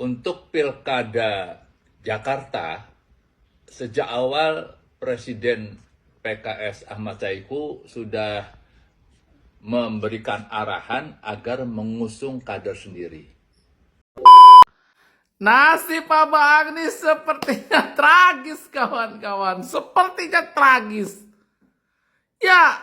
Untuk Pilkada Jakarta, sejak awal Presiden PKS Ahmad Saiku sudah memberikan arahan agar mengusung kader sendiri. Nasib Abang ini sepertinya tragis, kawan-kawan. Sepertinya tragis. Ya,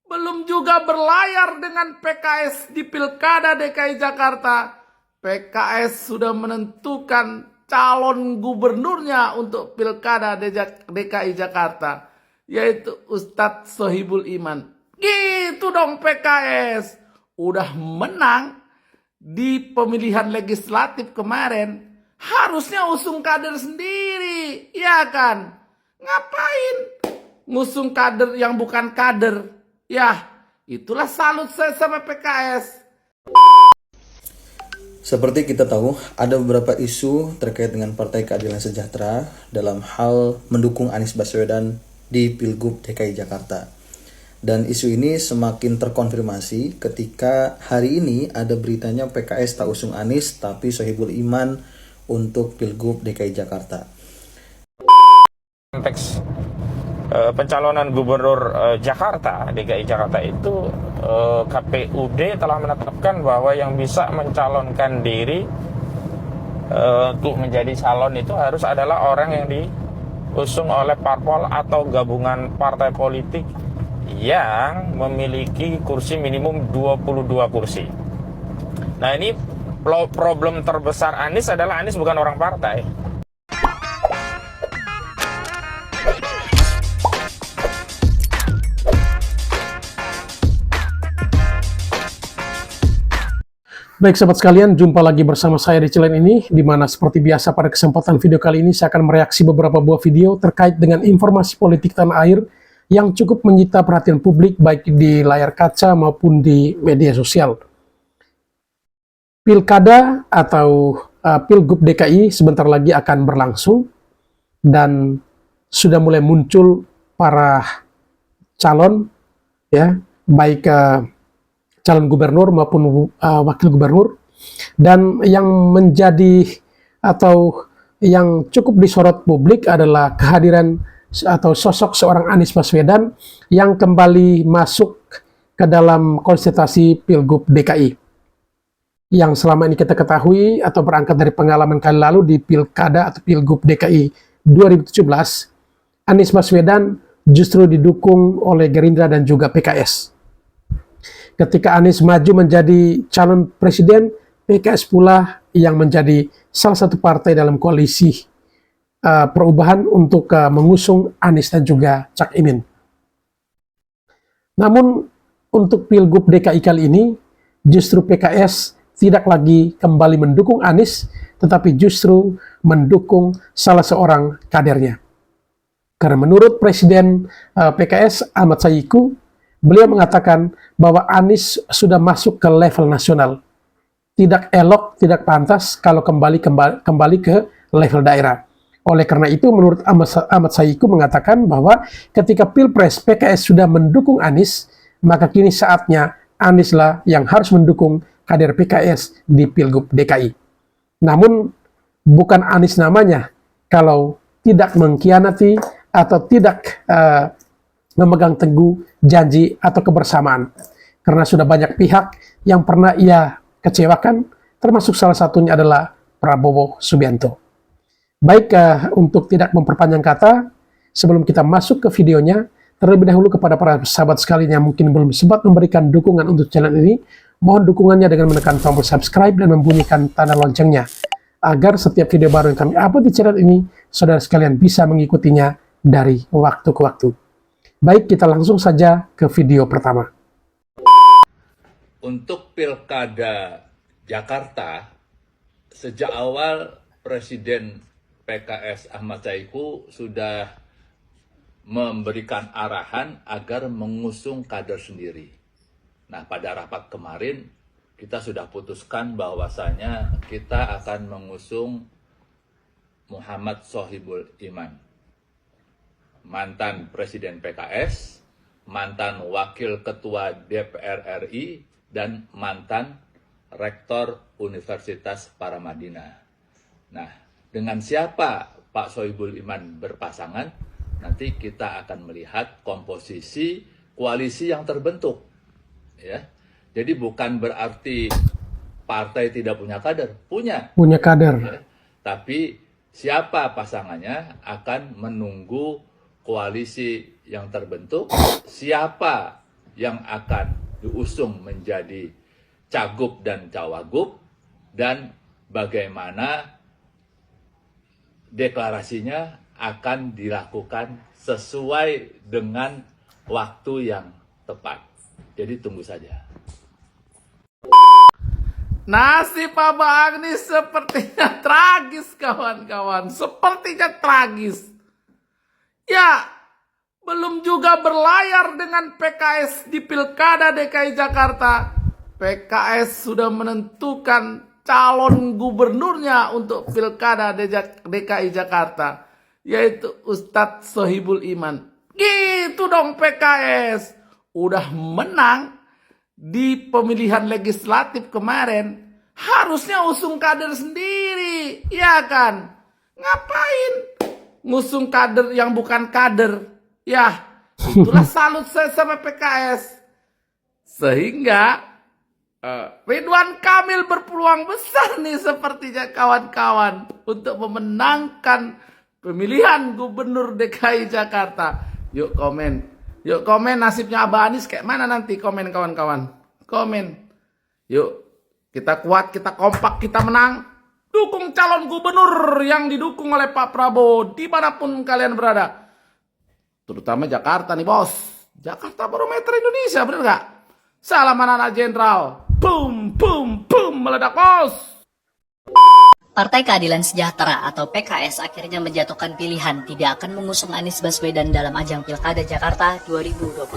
belum juga berlayar dengan PKS di Pilkada DKI Jakarta. PKS sudah menentukan calon gubernurnya untuk Pilkada DKI Jakarta, yaitu Ustadz Sohibul Iman. Gitu dong PKS. Udah menang di pemilihan legislatif kemarin, harusnya usung kader sendiri, ya kan? Ngapain ngusung kader yang bukan kader? Ya, itulah salut saya sama PKS. Seperti kita tahu, ada beberapa isu terkait dengan Partai Keadilan Sejahtera dalam hal mendukung Anies Baswedan di Pilgub DKI Jakarta. Dan isu ini semakin terkonfirmasi ketika hari ini ada beritanya PKS tak usung Anies tapi Sohibul Iman untuk Pilgub DKI Jakarta. Konteks pencalonan gubernur Jakarta, DKI Jakarta itu KPUD telah menetapkan bahwa yang bisa mencalonkan diri untuk menjadi calon itu harus adalah orang yang diusung oleh parpol atau gabungan partai politik yang memiliki kursi minimum 22 kursi. Nah, ini problem terbesar Anies adalah Anies bukan orang partai. Baik sahabat sekalian, jumpa lagi bersama saya di channel ini, di mana seperti biasa pada kesempatan video kali ini saya akan mereaksi beberapa buah video terkait dengan informasi politik tanah air yang cukup menyita perhatian publik baik di layar kaca maupun di media sosial. Pilkada atau Pilgub DKI sebentar lagi akan berlangsung dan sudah mulai muncul para calon, ya, baik calon gubernur maupun wakil gubernur, dan yang menjadi atau yang cukup disorot publik adalah kehadiran atau sosok seorang Anies Baswedan yang kembali masuk ke dalam konsentrasi Pilgub DKI. Yang selama ini kita ketahui atau berangkat dari pengalaman kali lalu di Pilkada atau Pilgub DKI 2017, Anies Baswedan justru didukung oleh Gerindra dan juga PKS. Ketika Anies maju menjadi calon presiden, PKS pula yang menjadi salah satu partai dalam koalisi perubahan untuk mengusung Anies dan juga Cak Imin. Namun untuk Pilgub DKI kali ini, justru PKS tidak lagi kembali mendukung Anies, tetapi justru mendukung salah seorang kadernya. Karena menurut Presiden PKS Ahmad Saiku, beliau mengatakan bahwa Anies sudah masuk ke level nasional. Tidak elok, tidak pantas kalau kembali ke level daerah. Oleh karena itu, menurut Ahmad Saiku mengatakan bahwa ketika Pilpres PKS sudah mendukung Anies, maka kini saatnya Anieslah yang harus mendukung kader PKS di Pilgub DKI. Namun, bukan Anies namanya kalau tidak mengkhianati atau tidak memegang teguh janji atau kebersamaan. Karena sudah banyak pihak yang pernah ia kecewakan, termasuk salah satunya adalah Prabowo Subianto. Baik, untuk tidak memperpanjang kata, sebelum kita masuk ke videonya, terlebih dahulu kepada para sahabat sekalian yang mungkin belum sempat memberikan dukungan untuk channel ini, mohon dukungannya dengan menekan tombol subscribe dan membunyikan tanda loncengnya, agar setiap video baru yang kami upload di channel ini, saudara sekalian bisa mengikutinya dari waktu ke waktu. Baik, kita langsung saja ke video pertama. Untuk Pilkada Jakarta, sejak awal Presiden PKS Ahmad Saiku sudah memberikan arahan agar mengusung kader sendiri. Nah, pada rapat kemarin kita sudah putuskan bahwasanya kita akan mengusung Muhammad Sohibul Iman, mantan Presiden PKS, mantan Wakil Ketua DPR RI, dan mantan Rektor Universitas Paramadina. Nah, dengan siapa Pak Sohibul Iman berpasangan, nanti kita akan melihat komposisi koalisi yang terbentuk. Ya, jadi bukan berarti partai tidak punya kader, punya kader. ya. Tapi siapa pasangannya akan menunggu koalisi yang terbentuk, siapa yang akan diusung menjadi cagup dan cawagup, dan bagaimana deklarasinya akan dilakukan sesuai dengan waktu yang tepat. Jadi tunggu saja. Nasib Abang ini sepertinya tragis kawan-kawan. Sepertinya tragis. Ya, belum juga berlayar dengan PKS di Pilkada DKI Jakarta. PKS sudah menentukan calon gubernurnya untuk Pilkada DKI Jakarta, yaitu Ustadz Sohibul Iman. Gitu dong PKS. Udah menang di pemilihan legislatif kemarin, harusnya usung kader sendiri, ya kan? Ngapain ngusung kader yang bukan kader? Ya, itulah salut saya sama PKS. Sehingga Ridwan Kamil berpeluang besar nih sepertinya kawan-kawan untuk memenangkan pemilihan gubernur DKI Jakarta. Yuk komen. Yuk komen nasibnya Abah Anies kayak mana nanti, komen kawan-kawan. Komen. Yuk, kita kuat, kita kompak, kita menang. Dukung calon gubernur yang didukung oleh Pak Prabowo dimanapun kalian berada. Terutama Jakarta nih bos. Jakarta barometer Indonesia, bener gak? Salam anak-anak jenderal. Boom, boom, boom, meledak bos. Partai Keadilan Sejahtera atau PKS akhirnya menjatuhkan pilihan tidak akan mengusung Anies Baswedan dalam ajang Pilkada Jakarta 2024.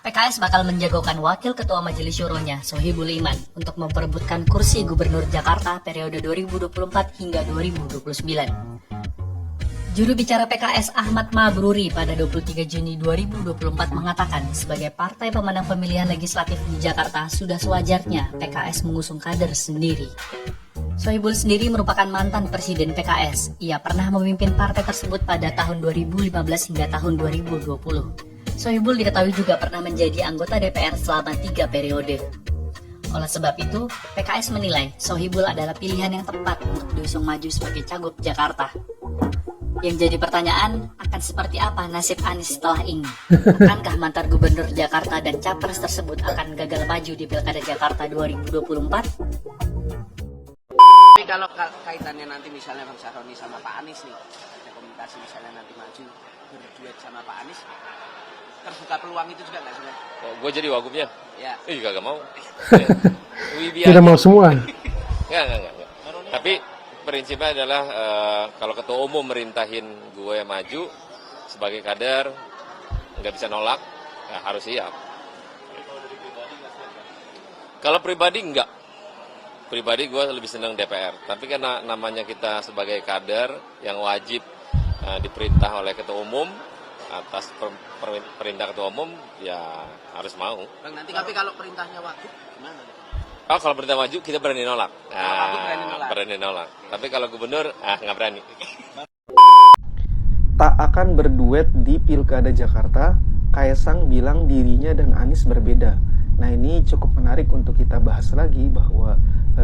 PKS bakal menjagokan Wakil Ketua Majelis Syuronya, Sohibul Iman, untuk memperebutkan kursi Gubernur Jakarta periode 2024 hingga 2029. Juru bicara PKS Ahmad Mabruri pada 23 Juni 2024 mengatakan sebagai partai pemenang pemilihan legislatif di Jakarta sudah sewajarnya PKS mengusung kader sendiri. Sohibul sendiri merupakan mantan presiden PKS. Ia pernah memimpin partai tersebut pada tahun 2015 hingga tahun 2020. Sohibul diketahui juga pernah menjadi anggota DPR selama 3 periode. Oleh sebab itu, PKS menilai Sohibul adalah pilihan yang tepat untuk diusung maju sebagai cagup Jakarta. Yang jadi pertanyaan, akan seperti apa nasib Anies setelah ini? Akankah mantan gubernur Jakarta dan capres tersebut akan gagal maju di Pilkada Jakarta 2024? Tapi kalau kaitannya nanti misalnya Bang Sahroni sama Pak Anies nih, ada komunikasi misalnya nanti maju berduet sama Pak Anies, terbuka peluang itu juga nggak sebenarnya? Oh, gue jadi wagubnya? Ya. Kagak mau. Tidak mau semua. Enggak. Tapi prinsipnya adalah kalau ketua umum merintahin gue maju sebagai kader, nggak bisa nolak, ya harus siap. Kalau pribadi enggak. Pribadi gue lebih senang DPR, tapi karena namanya kita sebagai kader yang wajib diperintah oleh ketua umum atas perintah ketua umum, ya harus mau. Bang, nanti tapi kalau perintahnya wagub gimana? Oh, kalau perintah maju kita berani nolak. Wagub berani nolak. Tapi kalau gubernur nggak berani. Tak akan berduet di Pilkada Jakarta, Kaesang bilang dirinya dan Anies berbeda. Nah, ini cukup menarik untuk kita bahas lagi bahwa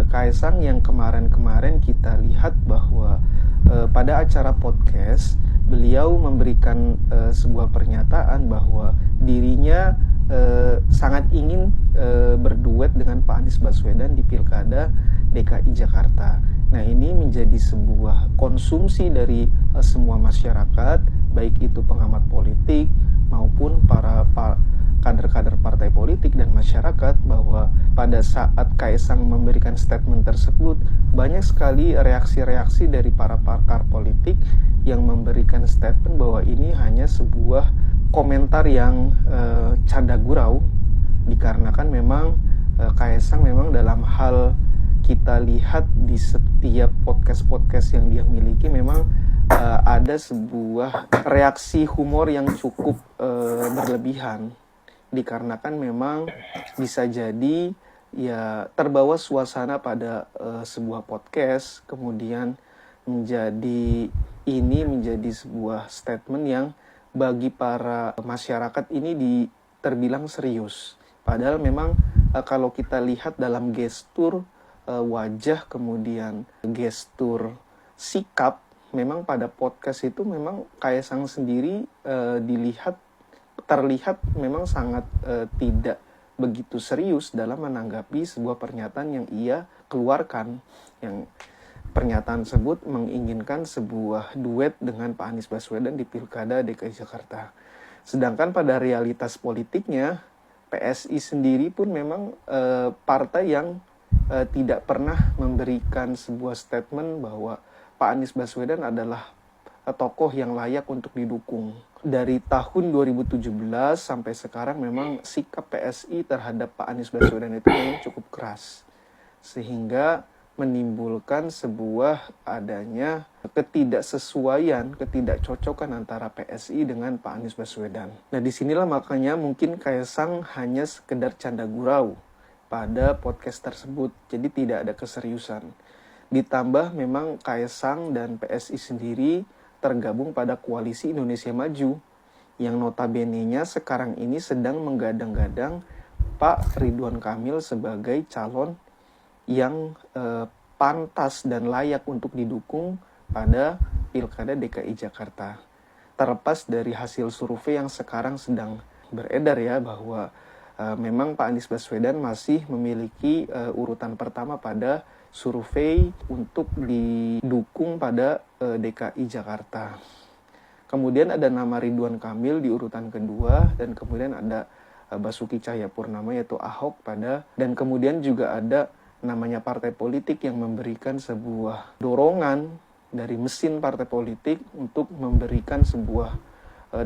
Kaesang yang kemarin-kemarin kita lihat bahwa pada acara podcast beliau memberikan sebuah pernyataan bahwa dirinya sangat ingin berduet dengan Pak Anies Baswedan di Pilkada DKI Jakarta. Nah, ini menjadi sebuah konsumsi dari semua masyarakat, baik itu pengamat politik maupun para kader-kader partai politik dan masyarakat, bahwa pada saat Kaesang memberikan statement tersebut, banyak sekali reaksi-reaksi dari para pakar politik yang memberikan statement bahwa ini hanya sebuah komentar yang canda gurau, dikarenakan memang Kaesang memang dalam hal kita lihat di setiap podcast-podcast yang dia miliki memang ada sebuah reaksi humor yang cukup berlebihan, dikarenakan memang bisa jadi ya terbawa suasana pada sebuah podcast, kemudian menjadi sebuah statement yang bagi para masyarakat ini terbilang serius. Padahal memang kalau kita lihat dalam gestur wajah, kemudian gestur sikap, memang pada podcast itu memang Kaesang sendiri terlihat memang sangat tidak begitu serius dalam menanggapi sebuah pernyataan yang ia keluarkan, yang pernyataan tersebut menginginkan sebuah duet dengan Pak Anies Baswedan di Pilkada DKI Jakarta. Sedangkan pada realitas politiknya, PSI sendiri pun memang partai yang tidak pernah memberikan sebuah statement bahwa Pak Anies Baswedan adalah tokoh yang layak untuk didukung. Dari tahun 2017 sampai sekarang memang sikap PSI terhadap Pak Anies Baswedan itu memang cukup keras. Sehingga menimbulkan sebuah adanya ketidaksesuaian, ketidakcocokan antara PSI dengan Pak Anies Baswedan. Nah, disinilah makanya mungkin Kaesang hanya sekedar canda gurau pada podcast tersebut. Jadi tidak ada keseriusan. Ditambah memang Kaesang dan PSI sendiri tergabung pada Koalisi Indonesia Maju yang notabene-nya sekarang ini sedang menggadang-gadang Pak Ridwan Kamil sebagai calon yang pantas dan layak untuk didukung pada Pilkada DKI Jakarta. Terlepas dari hasil survei yang sekarang sedang beredar ya, bahwa memang Pak Anies Baswedan masih memiliki urutan pertama pada survei untuk didukung pada DKI Jakarta. Kemudian ada nama Ridwan Kamil di urutan kedua, dan kemudian ada Basuki Cahayapurnama yaitu Ahok dan kemudian juga ada namanya partai politik yang memberikan sebuah dorongan dari mesin partai politik untuk memberikan sebuah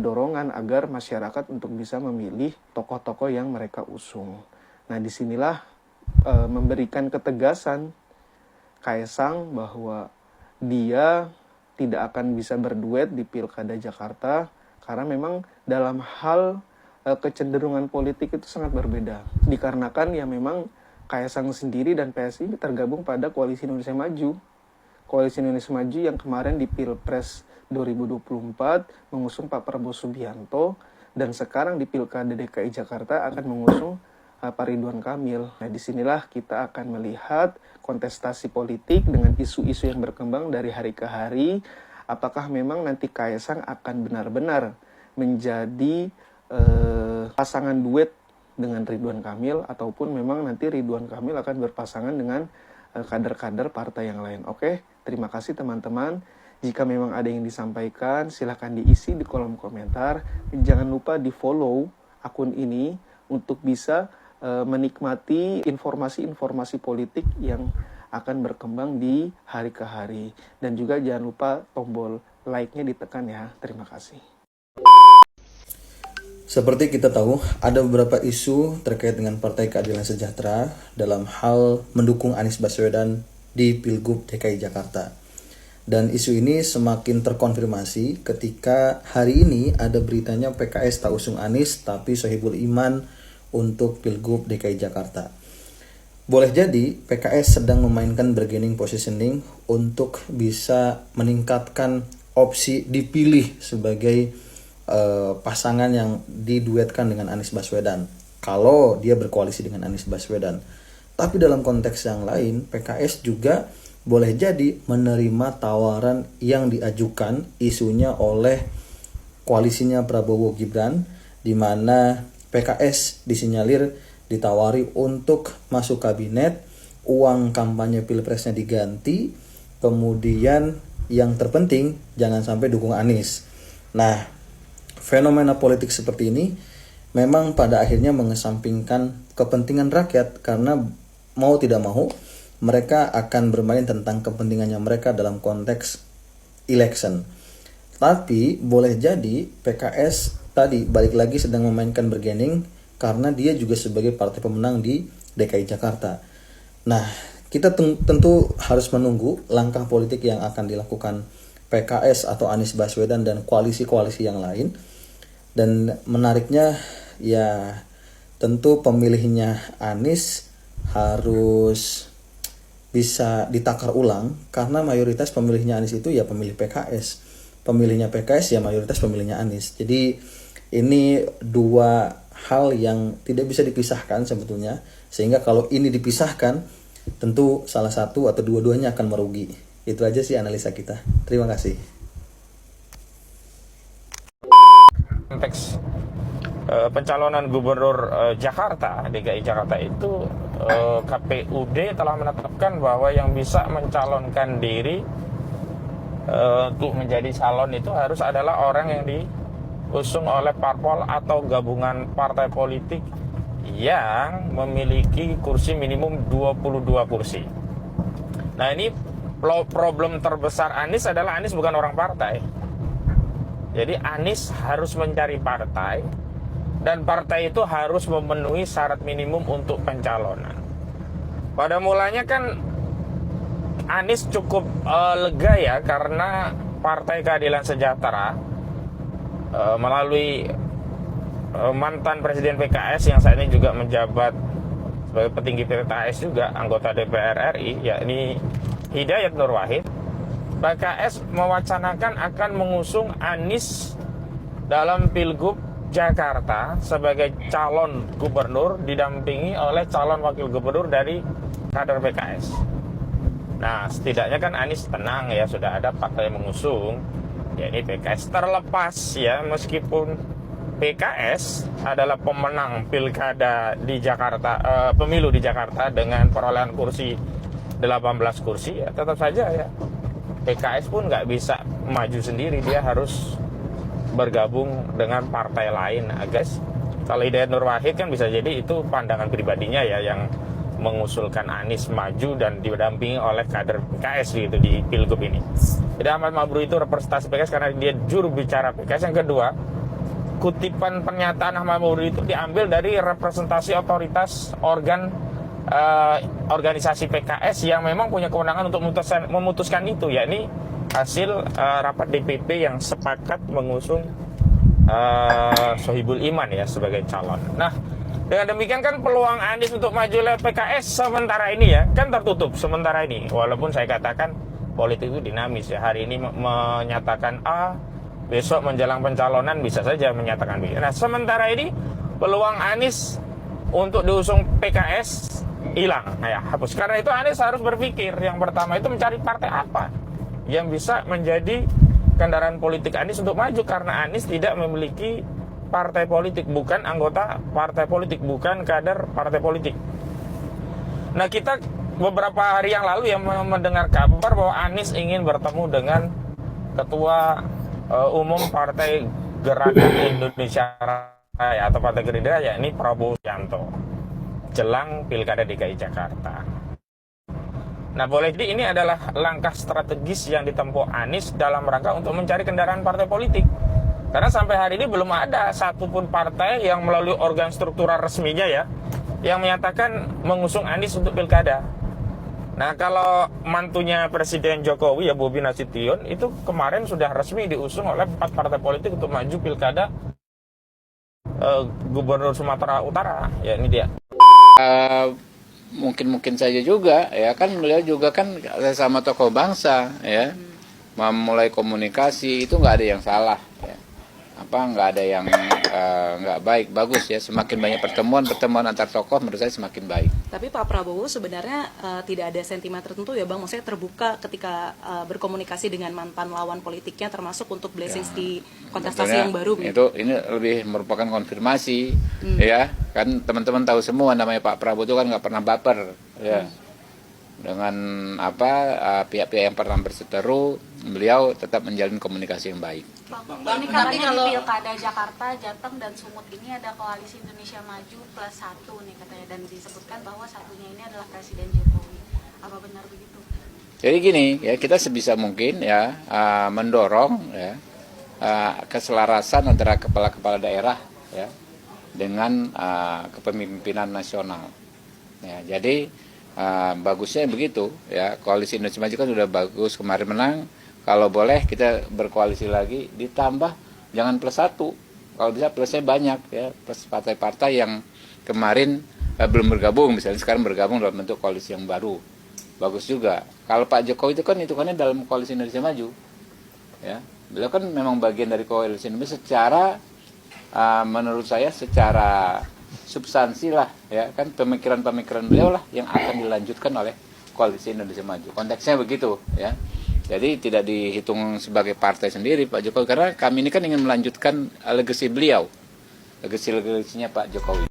dorongan agar masyarakat untuk bisa memilih tokoh-tokoh yang mereka usung. Nah, disinilah memberikan ketegasan Kaesang bahwa dia tidak akan bisa berduet di Pilkada Jakarta karena memang dalam hal kecenderungan politik itu sangat berbeda. Dikarenakan ya memang Kaesang sendiri dan PSI tergabung pada Koalisi Indonesia Maju. Koalisi Indonesia Maju yang kemarin di Pilpres 2024 mengusung Pak Prabowo Subianto, dan sekarang di Pilkada DKI Jakarta akan mengusung Pak Ridwan Kamil. Nah, disinilah kita akan melihat kontestasi politik dengan isu-isu yang berkembang dari hari ke hari. Apakah memang nanti Kaesang akan benar-benar menjadi pasangan duet dengan Ridwan Kamil, ataupun memang nanti Ridwan Kamil akan berpasangan dengan kader-kader partai yang lain. Oke, terima kasih teman-teman. Jika memang ada yang disampaikan, silahkan diisi di kolom komentar. Jangan lupa di-follow akun ini untuk bisa menikmati informasi-informasi politik yang akan berkembang di hari ke hari. Dan juga jangan lupa tombol like-nya ditekan ya. Terima kasih. Seperti kita tahu, ada beberapa isu terkait dengan Partai Keadilan Sejahtera dalam hal mendukung Anies Baswedan di Pilgub DKI Jakarta. Dan isu ini semakin terkonfirmasi ketika hari ini ada beritanya PKS tak usung Anies tapi Sohibul Iman untuk Pilgub DKI Jakarta. Boleh jadi PKS sedang memainkan bargaining positioning untuk bisa meningkatkan opsi dipilih sebagai pasangan yang diduetkan dengan Anies Baswedan kalau dia berkoalisi dengan Anies Baswedan. Tapi dalam konteks yang lain, PKS juga boleh jadi menerima tawaran yang diajukan isunya oleh koalisinya Prabowo Gibran, di mana PKS disinyalir ditawari untuk masuk kabinet, uang kampanye pilpresnya diganti, kemudian yang terpenting jangan sampai dukung Anies. Nah, fenomena politik seperti ini memang pada akhirnya mengesampingkan kepentingan rakyat, karena mau tidak mau mereka akan bermain tentang kepentingannya mereka dalam konteks election. Tapi boleh jadi PKS tadi balik lagi sedang memainkan bargaining karena dia juga sebagai partai pemenang di DKI Jakarta. Nah, kita tentu harus menunggu langkah politik yang akan dilakukan PKS atau Anies Baswedan dan koalisi-koalisi yang lain. Dan menariknya ya tentu pemilihnya Anies harus bisa ditakar ulang, karena mayoritas pemilihnya Anies itu ya pemilih PKS. Pemilihnya PKS ya mayoritas pemilihnya Anies. Jadi ini dua hal yang tidak bisa dipisahkan sebetulnya, sehingga kalau ini dipisahkan tentu salah satu atau dua-duanya akan merugi. Itu aja sih analisa kita. Terima kasih. Konteks pencalonan gubernur Jakarta, DKI Jakarta itu KPUD telah menetapkan bahwa yang bisa mencalonkan diri untuk menjadi calon itu harus adalah orang yang diusung oleh parpol atau gabungan partai politik yang memiliki kursi minimum 22 kursi. Nah, ini problem terbesar Anies adalah Anies bukan orang partai. Jadi Anies harus mencari partai, dan partai itu harus memenuhi syarat minimum untuk pencalonan. Pada mulanya kan Anies cukup lega ya, karena Partai Keadilan Sejahtera melalui mantan Presiden PKS yang saat ini juga menjabat sebagai petinggi PKS juga, anggota DPR RI, yakni Hidayat Nur Wahid, PKS mewacanakan akan mengusung Anies dalam Pilgub Jakarta sebagai calon gubernur didampingi oleh calon wakil gubernur dari kader PKS. Nah, setidaknya kan Anies tenang ya, sudah ada partai yang mengusung, yakni PKS. Terlepas ya, meskipun PKS adalah pemenang pilkada di Jakarta, pemilu di Jakarta dengan perolehan kursi 18 kursi, ya tetap saja ya PKS pun nggak bisa maju sendiri, dia harus bergabung dengan partai lain. Guys, kalau Hidayat Nur Wahid kan bisa jadi itu pandangan pribadinya ya, yang mengusulkan Anies maju dan didampingi oleh kader PKS gitu di Pilgub ini. Jadi Ahmad Mabrur itu representasi PKS karena dia juru bicara PKS. Yang kedua, kutipan pernyataan Ahmad Mabrur itu diambil dari representasi otoritas organisasi PKS yang memang punya kewenangan untuk memutuskan itu, yakni hasil rapat DPP yang sepakat mengusung Sohibul Iman ya sebagai calon. Nah, dengan demikian kan peluang Anies untuk maju lewat PKS sementara ini ya kan tertutup sementara ini. Walaupun saya katakan politik itu dinamis ya, hari ini menyatakan A, besok menjelang pencalonan bisa saja menyatakan B. Nah, sementara ini peluang Anies untuk diusung PKS hilang, ya hapus. Karena itu Anies harus berpikir, yang pertama itu mencari partai apa yang bisa menjadi kendaraan politik Anies untuk maju, karena Anies tidak memiliki partai politik, bukan anggota partai politik, bukan kader partai politik. Nah, kita beberapa hari yang lalu yang mendengar kabar bahwa Anies ingin bertemu dengan Ketua Umum Partai Gerakan Indonesia Raya atau Partai Gerindra, yakni Prabowo Subianto, jelang Pilkada DKI Jakarta. Nah, boleh jadi ini adalah langkah strategis yang ditempuh Anies dalam rangka untuk mencari kendaraan partai politik. Karena sampai hari ini belum ada satupun partai yang melalui organ struktural resminya ya, yang menyatakan mengusung Anies untuk Pilkada. Nah, kalau mantunya Presiden Jokowi ya, Bobi Nasution, itu kemarin sudah resmi diusung oleh 4 partai politik untuk maju Pilkada Gubernur Sumatera Utara. Ya, ini dia. Mungkin saja juga ya, kan beliau juga kan sama tokoh bangsa ya, memulai komunikasi itu nggak ada yang salah ya. Nggak ada yang nggak baik, bagus ya, semakin banyak pertemuan antar tokoh menurut saya semakin baik. Tapi Pak Prabowo sebenarnya tidak ada sentimen tertentu ya Bang, maksudnya terbuka ketika berkomunikasi dengan mantan lawan politiknya, termasuk untuk blessings di kontestasi yang baru. Ini lebih merupakan konfirmasi ya, kan teman-teman tahu semua namanya Pak Prabowo itu kan nggak pernah baper ya. Dengan pihak-pihak yang pernah berseteru, beliau tetap menjalin komunikasi yang baik. Ini kabarnya di Pilkada Jakarta, Jateng dan Sumut ini ada koalisi Indonesia Maju +1 nih katanya, dan disebutkan bahwa satunya ini adalah Presiden Jokowi. Apa benar begitu? Jadi gini ya, kita sebisa mungkin ya mendorong ya keselarasan antara kepala-kepala daerah ya dengan kepemimpinan nasional. Ya, jadi bagusnya begitu ya, koalisi Indonesia Maju kan sudah bagus, kemarin menang. Kalau boleh kita berkoalisi lagi, ditambah jangan +1, kalau bisa plusnya banyak ya, plus partai-partai yang kemarin belum bergabung, misalnya sekarang bergabung dalam bentuk koalisi yang baru, bagus juga. Kalau Pak Jokowi itu kan hitungannya dalam koalisi Indonesia Maju, ya, beliau kan memang bagian dari koalisi Indonesia secara, menurut saya secara substansi lah, ya kan, pemikiran-pemikiran beliau lah yang akan dilanjutkan oleh koalisi Indonesia Maju. Konteksnya begitu, ya. Jadi tidak dihitung sebagai partai sendiri Pak Jokowi, karena kami ini kan ingin melanjutkan legacy beliau, legasinya Pak Jokowi.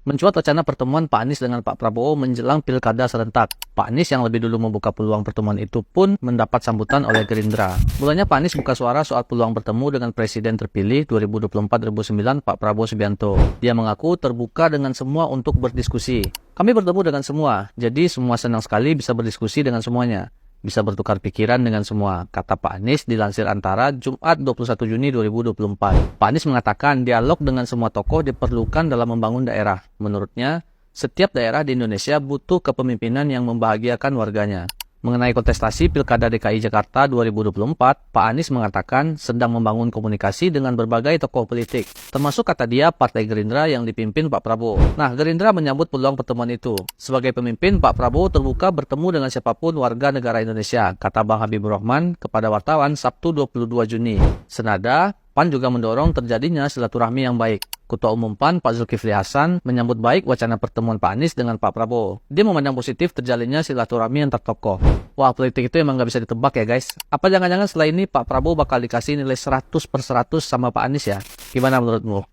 Mencuat wacana pertemuan Pak Anies dengan Pak Prabowo menjelang pilkada serentak. Pak Anies yang lebih dulu membuka peluang pertemuan itu pun mendapat sambutan oleh Gerindra. Mulanya Pak Anies buka suara soal peluang bertemu dengan Presiden terpilih 2024-2029 Pak Prabowo Subianto. Dia mengaku terbuka dengan semua untuk berdiskusi. Kami bertemu dengan semua, jadi semua senang sekali bisa berdiskusi dengan semuanya. Bisa bertukar pikiran dengan semua, kata Pak Anies dilansir Antara Jumat 21 Juni 2024. Pak Anies mengatakan dialog dengan semua tokoh diperlukan dalam membangun daerah. Menurutnya, setiap daerah di Indonesia butuh kepemimpinan yang membahagiakan warganya. Mengenai kontestasi Pilkada DKI Jakarta 2024, Pak Anies mengatakan sedang membangun komunikasi dengan berbagai tokoh politik, termasuk kata dia Partai Gerindra yang dipimpin Pak Prabowo. Nah, Gerindra menyambut peluang pertemuan itu. Sebagai pemimpin, Pak Prabowo terbuka bertemu dengan siapapun warga negara Indonesia, kata Bang Habibur Rahman kepada wartawan Sabtu 22 Juni. Senada, PAN juga mendorong terjadinya silaturahmi yang baik. Ketua Umum PAN Pak Zulkifli Hasan menyambut baik wacana pertemuan Pak Anies dengan Pak Prabowo. Dia memandang positif terjalinnya silaturahmi antar tokoh. Wah, politik itu emang gak bisa ditebak ya guys. Apa jangan-jangan setelah ini Pak Prabowo bakal dikasih nilai 100/100 sama Pak Anies ya? Gimana menurutmu?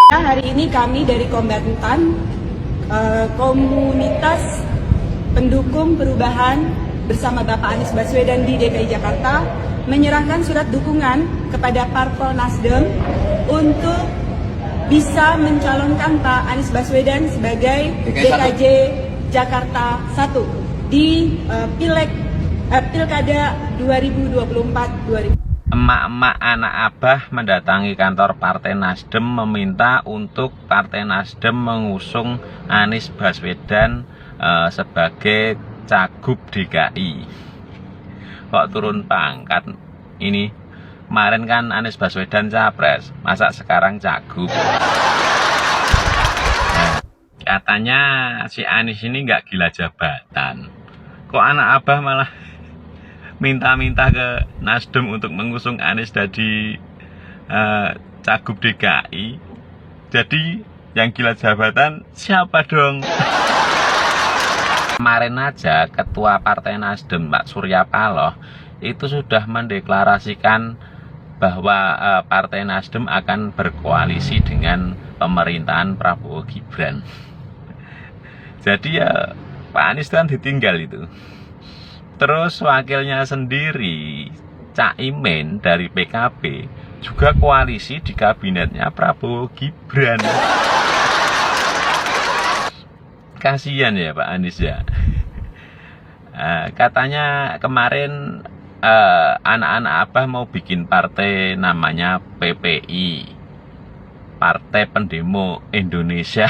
Hari ini kami dari Kombatan, komunitas pendukung perubahan bersama Bapak Anies Baswedan di DKI Jakarta, menyerahkan surat dukungan kepada Parpol Nasdem untuk bisa mencalonkan Pak Anies Baswedan sebagai DKJ Jakarta 1 di Pilkada 2024-2025. Emak-emak anak abah mendatangi kantor Partai Nasdem meminta untuk Partai Nasdem mengusung Anies Baswedan sebagai Cagup DKI. Kok turun pangkat ini? Kemarin kan Anies Baswedan capres, masa sekarang Cagup? Nah, katanya si Anies ini nggak gila jabatan. Kok anak abah malah minta-minta ke Nasdem untuk mengusung Anies jadi Cagup DKI? Jadi yang gila jabatan siapa dong? Kemarin aja Ketua Partai Nasdem Pak Surya Paloh itu sudah mendeklarasikan bahwa Partai Nasdem akan berkoalisi dengan pemerintahan Prabowo Gibran. Jadi ya Pak Anies kan ditinggal itu. Terus wakilnya sendiri Caimin dari PKB juga koalisi di kabinetnya Prabowo Gibran. Kasihan ya Pak Anies ya. Katanya kemarin anak-anak abah mau bikin partai namanya PPI, Partai Pendemo Indonesia.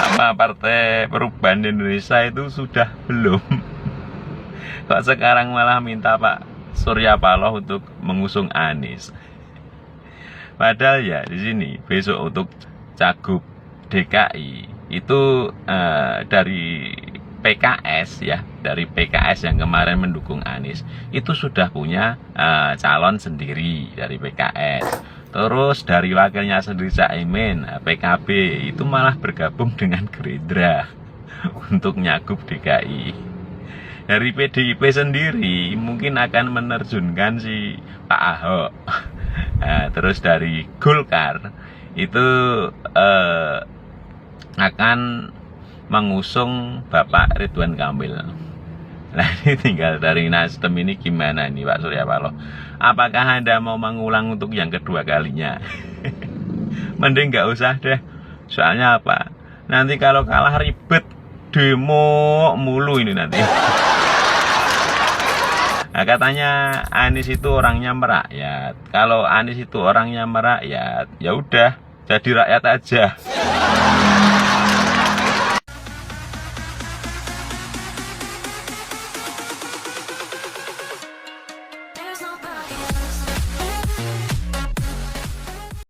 Sama Partai Perubahan Indonesia itu sudah belum. Kok sekarang malah minta Pak Surya Paloh untuk mengusung Anies. Padahal ya di sini besok untuk Cagup DKI itu dari PKS ya, dari PKS yang kemarin mendukung Anies itu sudah punya calon sendiri dari PKS. Terus dari wakilnya sendiri Caimin PKB itu malah bergabung dengan Gerindra untuk nyagup DKI. Dari PDIP sendiri mungkin akan menerjunkan si Pak Ahok. Terus dari Golkar itu akan mengusung Bapak Ridwan Kamil. Nah ini tinggal dari Nasdem ini gimana nih Pak Surya Paloh? Apakah Anda mau mengulang untuk yang kedua kalinya? Mending nggak usah deh. Soalnya apa? Nanti kalau kalah ribet, demo mulu ini nanti. Nah, katanya Anies itu orangnya merakyat. Kalau Anies itu orangnya merakyat, ya udah jadi rakyat aja.